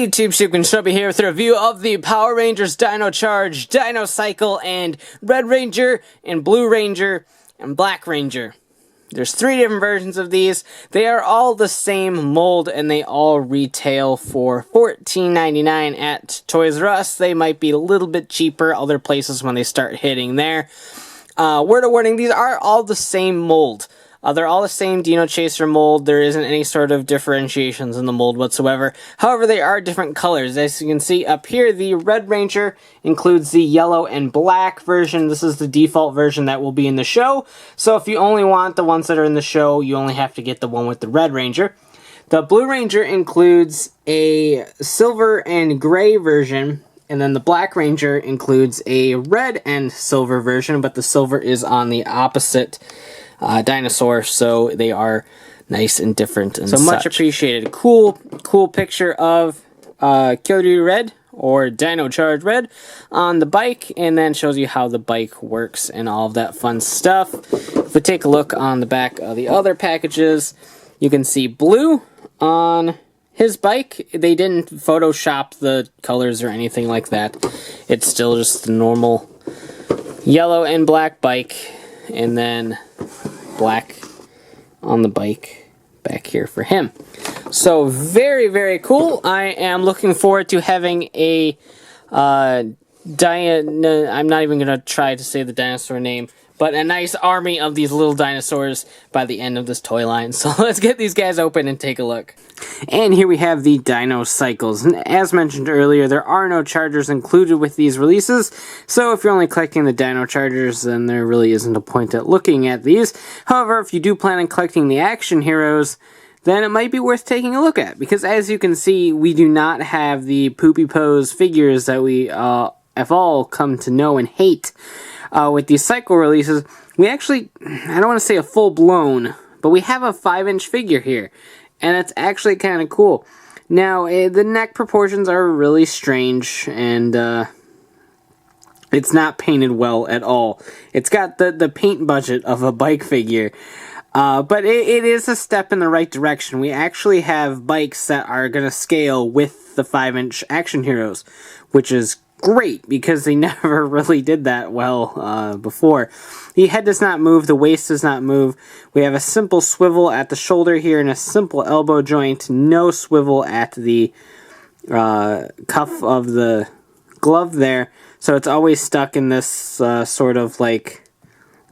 YouTube, Super Megaforce here with a review of the Power Rangers Dino Charge, Dino Cycle, and Red Ranger, and Blue Ranger, and Black Ranger. There's 3 different versions of these. They are all the same mold, and they all retail for $14.99 at Toys R Us. They might be a little bit cheaper other places when they start hitting there. Word of warning, these are all the same mold. They're all the same Dino Chaser mold. There isn't any sort of differentiations in the mold whatsoever. However, they are different colors. As you can see up here, the Red Ranger includes the yellow and black version. This is the default version that will be in the show. So if you only want the ones that are in the show, you only have to get the one with the Red Ranger. The Blue Ranger includes a silver and gray version. And then the Black Ranger includes a red and silver version, but the silver is on the opposite dinosaur, so they are nice and different and so such. Much appreciated. Cool picture of Kyoto Red, or Dino Charge Red, on the bike, and then shows you how the bike works and all of that fun stuff. If we take a look on the back of the other packages, you can see blue on his bike. They didn't Photoshop the colors or anything like that. It's still just the normal yellow and black bike, and then black on the bike back here for him. So very, very cool. I am looking forward to having a I'm not even going to try to say the dinosaur name, but a nice army of these little dinosaurs by the end of this toy line. So let's get these guys open and take a look. And here we have the Dino Cycles. And as mentioned earlier, there are no Chargers included with these releases. So if you're only collecting the Dino Chargers, then there really isn't a point at looking at these. However, if you do plan on collecting the action heroes, then it might be worth taking a look at. Because as you can see, we do not have the poopy pose figures that we have all come to know and hate. With these cycle releases, we actually, I don't want to say a full-blown, but we have a 5-inch figure here, and it's actually kind of cool. Now, the neck proportions are really strange, and it's not painted well at all. It's got the paint budget of a bike figure, but it is a step in the right direction. We actually have bikes that are going to scale with the 5-inch action heroes, which is great, because they never really did that well before. The head does not move, the waist does not move. We have a simple swivel at the shoulder here and a simple elbow joint, no swivel at the cuff of the glove there, so it's always stuck in this sort of like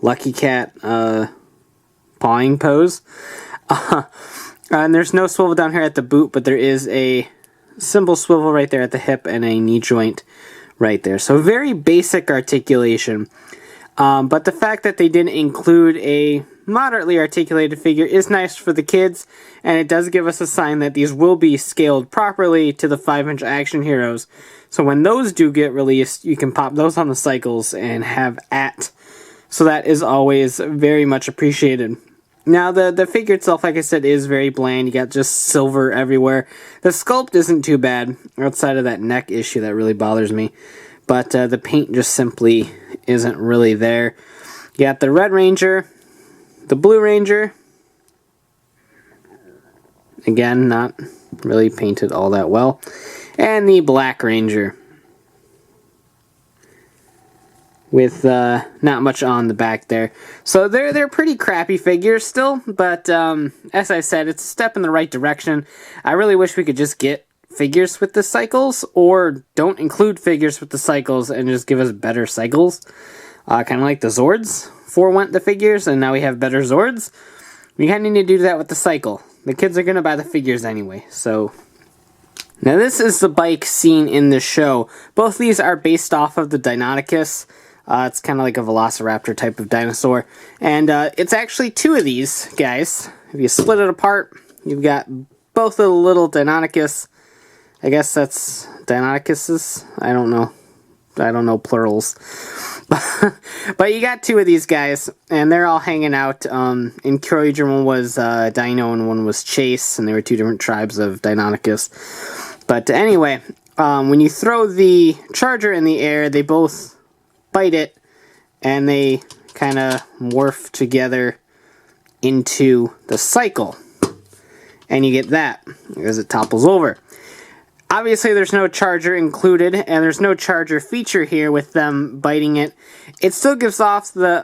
Lucky Cat pawing pose. And there's no swivel down here at the boot, but there is a simple swivel right there at the hip and a knee joint right there. So very basic articulation. But the fact that they didn't include a moderately articulated figure is nice for the kids, and it does give us a sign that these will be scaled properly to the 5-inch action heroes. So when those do get released, you can pop those on the cycles and have at. So that is always very much appreciated. Now, the figure itself, like I said, is very bland. You got just silver everywhere. The sculpt isn't too bad, outside of that neck issue that really bothers me. But the paint just simply isn't really there. You got the Red Ranger, the Blue Ranger. Again, not really painted all that well. And the Black Ranger, with not much on the back there. So they're pretty crappy figures still, but as I said, it's a step in the right direction. I really wish we could just get figures with the cycles, or don't include figures with the cycles and just give us better cycles. Kind of like the Zords forewent the figures, and now we have better Zords. We kind of need to do that with the cycle. The kids are going to buy the figures anyway, so. Now this is the bike seen in the show. Both these are based off of the Deinonychus. It's kind of like a velociraptor type of dinosaur. And it's actually 2 of these guys. If you split it apart, you've got both of the little Deinonychus. I guess that's Deinonychuses. I don't know. I don't know plurals. But you got 2 of these guys, and they're all hanging out. In Kyoto, one was Dino and one was Chase, and they were 2 different tribes of Deinonychus. But anyway, when you throw the Charger in the air, they both bite it, and they kind of morph together into the cycle. And you get that as it topples over. Obviously, there's no charger included, and there's no charger feature here with them biting it. It still gives off a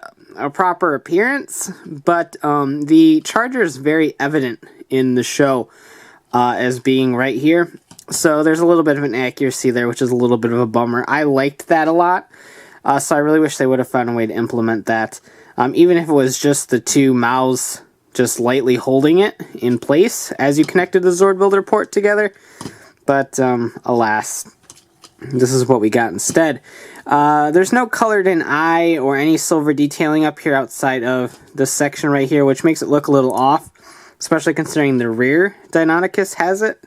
proper appearance, but the charger is very evident in the show as being right here. So there's a little bit of an accuracy there, which is a little bit of a bummer. I liked that a lot, so I really wish they would have found a way to implement that. Even if it was just the two mouths just lightly holding it in place as you connected the Zord Builder port together. But, alas, this is what we got instead. There's no colored in eye or any silver detailing up here outside of this section right here, which makes it look a little off, especially considering the rear Deinonychus has it.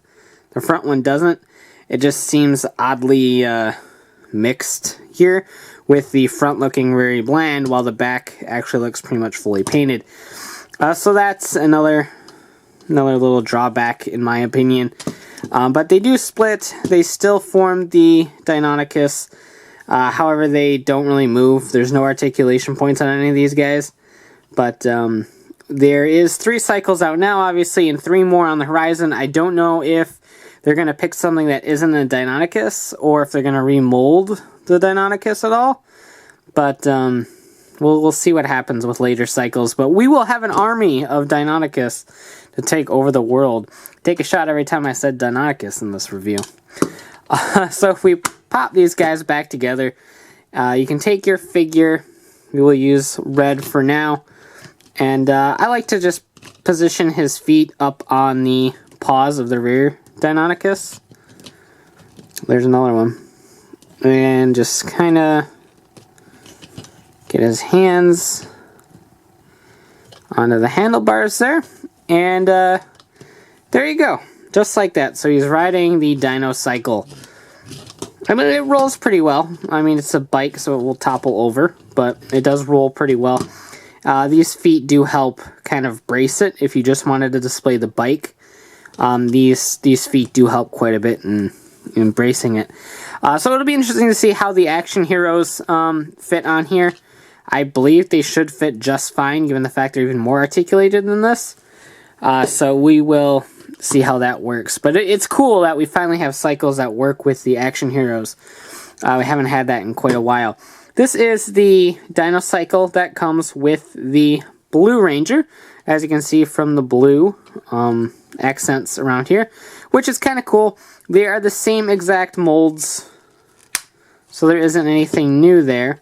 The front one doesn't. It just seems oddly mixed here, with the front looking very bland, while the back actually looks pretty much fully painted. So that's another little drawback, in my opinion. But they do split. They still form the Deinonychus. However, they don't really move. There's no articulation points on any of these guys. But there is 3 cycles out now, obviously, and 3 more on the horizon. I don't know if they're going to pick something that isn't a Deinonychus, or if they're going to remold the Deinonychus at all. But we'll see what happens with later cycles. But we will have an army of Deinonychus to take over the world. Take a shot every time I said Deinonychus in this review. So if we pop these guys back together, you can take your figure. We will use red for now. And I like to just position his feet up on the paws of the rear Deinonychus. There's another one. And just kind of get his hands onto the handlebars there. And there you go. Just like that. So he's riding the Dino Cycle. I mean, it rolls pretty well. I mean, it's a bike, so it will topple over. But it does roll pretty well. These feet do help kind of brace it if you just wanted to display the bike. These feet do help quite a bit in bracing it. So it'll be interesting to see how the action heroes fit on here. I believe they should fit just fine, given the fact they're even more articulated than this. So we will see how that works. But it's cool that we finally have cycles that work with the action heroes. We haven't had that in quite a while. This is the Dino Cycle that comes with the Blue Ranger, as you can see from the blue accents around here, which is kind of cool. They are the same exact molds, so there isn't anything new there.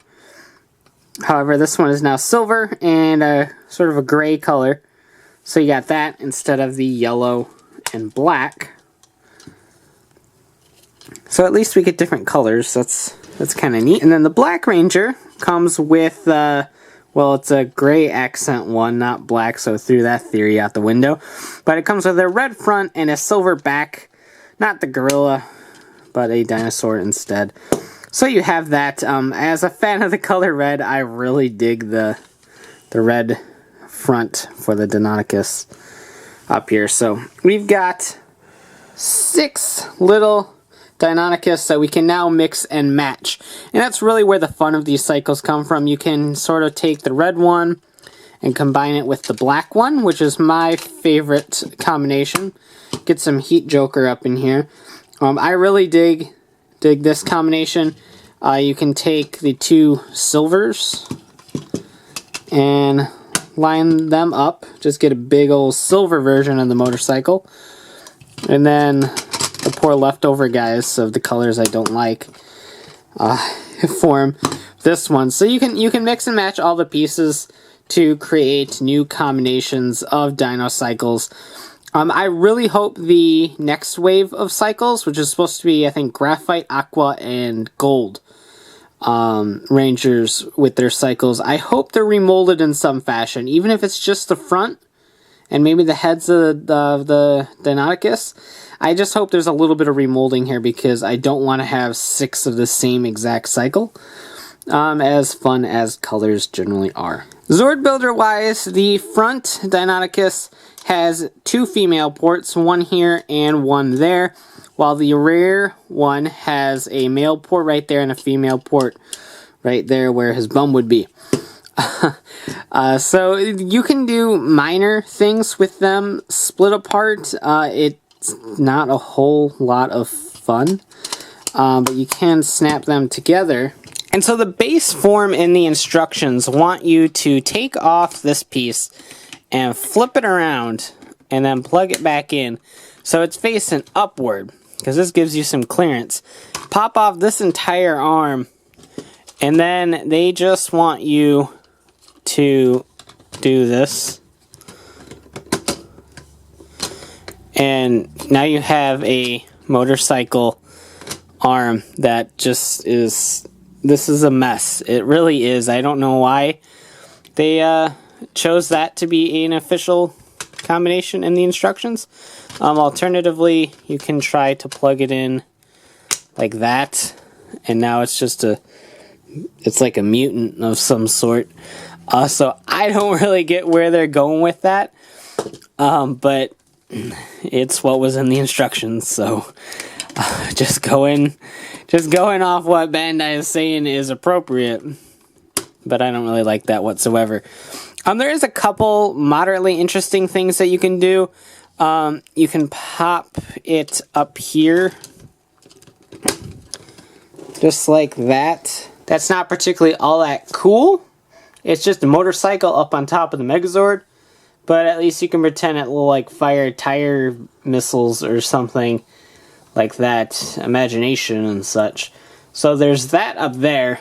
However, this one is now silver and a sort of a gray color. So you got that instead of the yellow and black. So at least we get different colors. That's kind of neat. And then the Black Ranger comes with, well, it's a gray accent one, not black, so threw that theory out the window. But it comes with a red front and a silver back. Not the gorilla, but a dinosaur instead. So you have that. As a fan of the color red, I really dig the red front for the Deinonychus up here. So we've got 6 little Deinonychus that we can now mix and match. And that's really where the fun of these cycles come from. You can sort of take the red one and combine it with the black one, which is my favorite combination. Get some Heat Joker up in here. I really dig this combination. You can take the 2 silvers and line them up. Just get a big old silver version of the motorcycle. And then the poor leftover guys of the colors I don't like form this one. So you can mix and match all the pieces to create new combinations of Dino Cycles. I really hope the next wave of cycles, which is supposed to be, I think, Graphite, Aqua, and Gold Rangers with their cycles, I hope they're remolded in some fashion, even if it's just the front and maybe the heads of the Deinonychus. I just hope there's a little bit of remolding here, because I don't want to have 6 of the same exact cycle, as fun as colors generally are. Zord Builder-wise, the front Deinonychus has 2 female ports, one here and one there, while the rear one has a male port right there and a female port right there where his bum would be. So you can do minor things with them split apart. It's not a whole lot of fun. But you can snap them together. And so the base form in the instructions want you to take off this piece and flip it around and then plug it back in so it's facing upward, because this gives you some clearance. Pop off this entire arm, and then they just want you to do this. And now you have a motorcycle arm that just is, this is a mess. It really is. I don't know why they chose that to be an official combination in the instructions. Alternatively, you can try to plug it in like that, and now it's just it's like a mutant of some sort. So I don't really get where they're going with that, but it's what was in the instructions, so just going off what Bandai is saying is appropriate, but I don't really like that whatsoever. There is a couple moderately interesting things that you can do. You can pop it up here, just like that. That's not particularly all that cool. It's just a motorcycle up on top of the Megazord, but at least you can pretend it will like fire tire missiles or something like that, imagination and such. So there's that up there.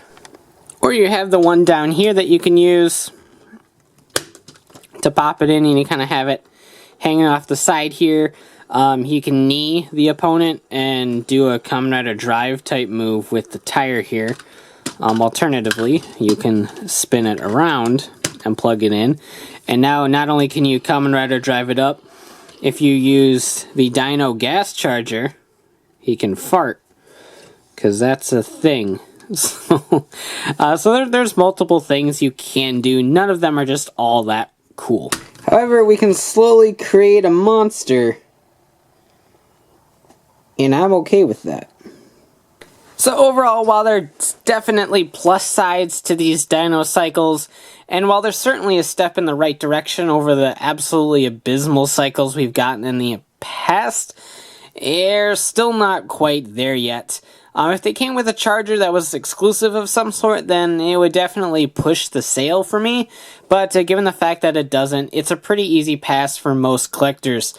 Or you have the one down here that you can use to pop it in, and you kind of have it hanging off the side here. You can knee the opponent and do a Kamen Rider drive type move with the tire here. Alternatively, you can spin it around and plug it in. And now not only can you Kamen Rider drive it up, if you use the Dino gas charger, he can fart, because that's a thing. So there's multiple things you can do. None of them are just all that cool. However, we can slowly create a monster, and I'm okay with that. So overall, while there's definitely plus sides to these Dino Cycles, and while there's certainly a step in the right direction over the absolutely abysmal cycles we've gotten in the past, they're still not quite there yet. If they came with a charger that was exclusive of some sort, then it would definitely push the sale for me. But given the fact that it doesn't, it's a pretty easy pass for most collectors.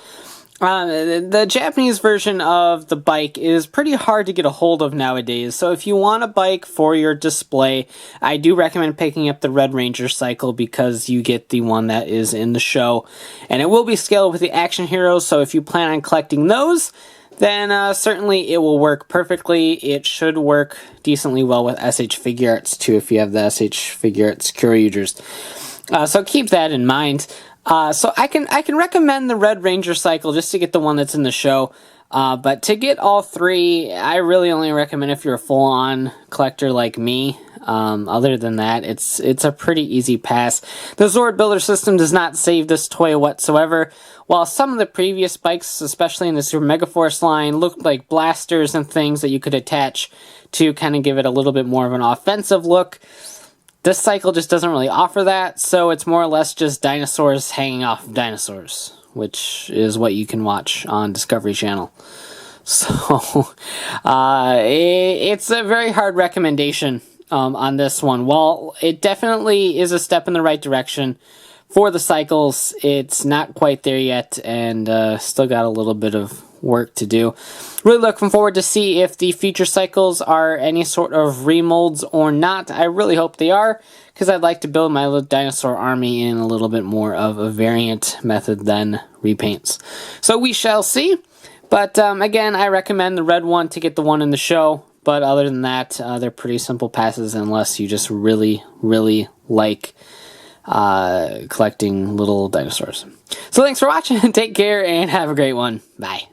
The Japanese version of the bike is pretty hard to get a hold of nowadays, so if you want a bike for your display, I do recommend picking up the Red Ranger Cycle, because you get the one that is in the show. And it will be scaled with the action heroes, so if you plan on collecting those, then certainly it will work perfectly. It should work decently well with SH Figure Arts too, if you have the SH Figure Arts Kyryugers. So keep that in mind. So I can recommend the Red Ranger Cycle just to get the one that's in the show. But to get all three, I really only recommend if you're a full-on collector like me. Other than that, it's a pretty easy pass. The Zord builder system does not save this toy whatsoever. While some of the previous bikes, especially in the Super Megaforce line, looked like blasters and things that you could attach to kind of give it a little bit more of an offensive look, this cycle just doesn't really offer that, so it's more or less just dinosaurs hanging off of dinosaurs, which is what you can watch on Discovery Channel. So, it's a very hard recommendation on this one. While it definitely is a step in the right direction for the cycles, it's not quite there yet, and still got a little bit of work to do. Really looking forward to see if the future cycles are any sort of remolds or not. I really hope they are, because I'd like to build my little dinosaur army in a little bit more of a variant method than repaints. So we shall see. But again, I recommend the red one to get the one in the show. But other than that, they're pretty simple passes unless you just really, really like collecting little dinosaurs. So thanks for watching, take care, and have a great one. Bye.